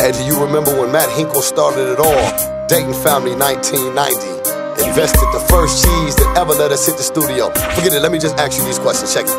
Hey, do you remember when Matt Hinkle started it all? Dayton Family 1990. Invested the first cheese that ever let us hit the studio. Forget it, let me just ask you these questions, check it.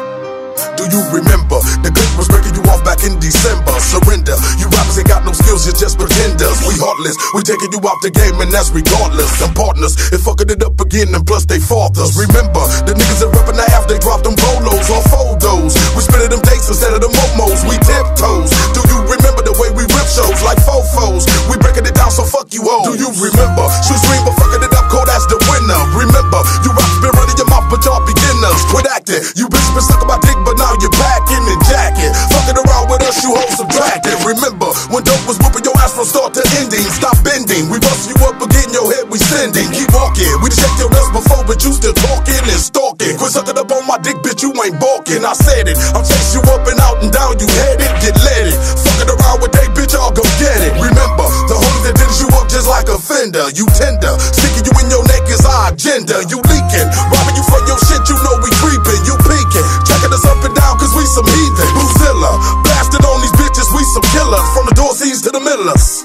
Do you remember the clip was breaking you off back in December? Surrender, you rappers ain't got no skills, you're just pretenders. We heartless, we taking you out the game and that's regardless. Them partners is fucking it up again and plus they fathers. Remember, the niggas that rep in the half, they dropped them polos or photos. We spinning them dates instead of the momos, we tiptoes. Do you remember the way we rip shows like fofos? We breaking it down, so fuck you hoes. Do you remember, shoot scream but fucking it up cold as the winner? Remember, you rappers been running your mouth but y'all beginners. Quit acting, you bitches been sucking my dick but now you're back in the jacket. Fucking around with us, you hoes subtracted. Remember, when dope was whooping your ass from start to ending. Stop bending, we bustin' you up again, your head we sending. Keep walking, we done checked your nuts before, but you still talking and stalking. Quit sucking up on my dick, bitch, you ain't balking. I said it, I'm chasing you up and out and down, you headed, get let it. Fucking around with they bitch, I'll go get it. Remember, the homies that did you up just like a fender. You tender, sticking you in your neck is our agenda. You leaking, robbing you for your shit, you know we creeping. You peeking, checking us up and down cause we some heathen. Boozilla, blasted on these bitches, we some killers. From the Dorseys to the Millers.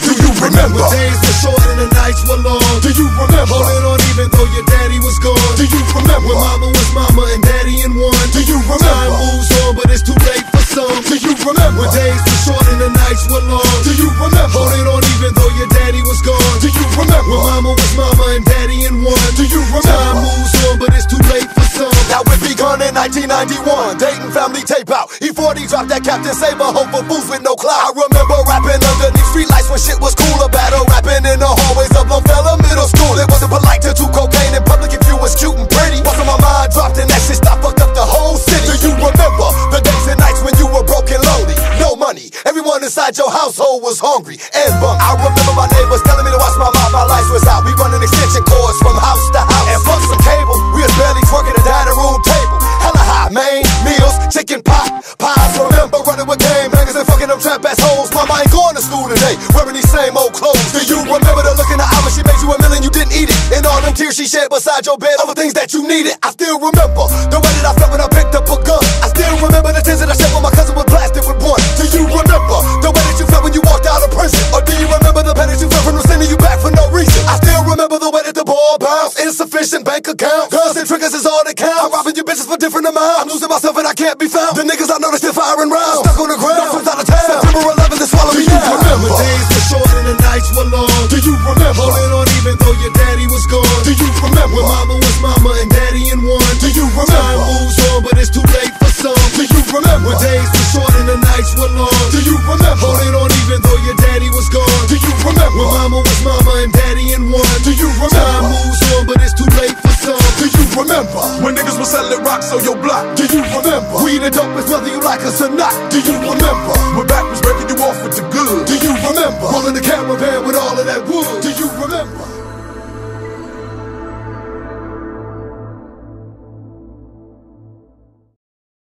Do you remember? Days were short and the nights were long. Do you remember? Holding on even though your daddy was gone. Do you remember? When mama was mama and daddy in one. Do you remember? Time moves on but it's too late for some. Do you remember? When days were short and the nights were long. Do you remember? Holding on even though your daddy was gone. Do you remember? When mama was mama and daddy in one. Do you remember? Time moves on but it's too late for some. Now it begun in 1991, Dayton Family tape out. E40 dropped that Captain Saber, hope for fools with no clout. I remember rapping underneath streetlights when shit was cooler. Battle rapping in the hallways of Longfellow Middle School. It wasn't polite to do cocaine in public if you was cute and pretty. What's on my mind dropped and that shit stopped, fucked up the whole city. Do you remember the days and nights when you were broke and lonely? No money, everyone inside your household was hungry and bummed. I remember my neighbors telling me to watch my mouth, my lights was out. We running extension cords from house to house. And fuck some cable, we was barely twerking at the dining room table. Hella high, main meals, chicken pot, pies. Remember running with game hangers and fucking them trap ass hoes. Mama ain't going to school today, wearing these same old clothes. Do you remember the look in the eye when she made you a meal and you didn't eat it? And all them tears she shed beside your bed over things that you needed. I still remember the way that I felt when I picked up a gun. I still remember the tears that I shed when my cousin was blasted with one. Do you remember the way that you felt when you walked out of prison? Or do you remember the pain that you felt from them sending you back for no reason? I still remember the way that the ball bounced. Insufficient bank account, guns and triggers is all that counts. I'm robbing you bitches for different amounts. I'm losing myself and I can't be found. The niggas I know they still firing rounds. Stuck on the ground, no friends out of town. September 11th, they swallow me down. Remember days were short and the nights were long. Do you remember? Holding on even though your daddy was gone. Do you remember? When mama was mama and daddy in one. Do you remember? Time moves on but it's too late for some. Do you remember? When days were short and the nights were long. Do you remember? Holding on even though your daddy was gone. Do you remember? When mama was mama and daddy in one. Do you remember? Time moves on but it's too late for some. Do you remember? When niggas was selling rocks on your block. Do you remember? We the dopest whether you like us or not. Do you remember? When back was breaking you off with the good. Do you remember? Rolling the caravan with all of that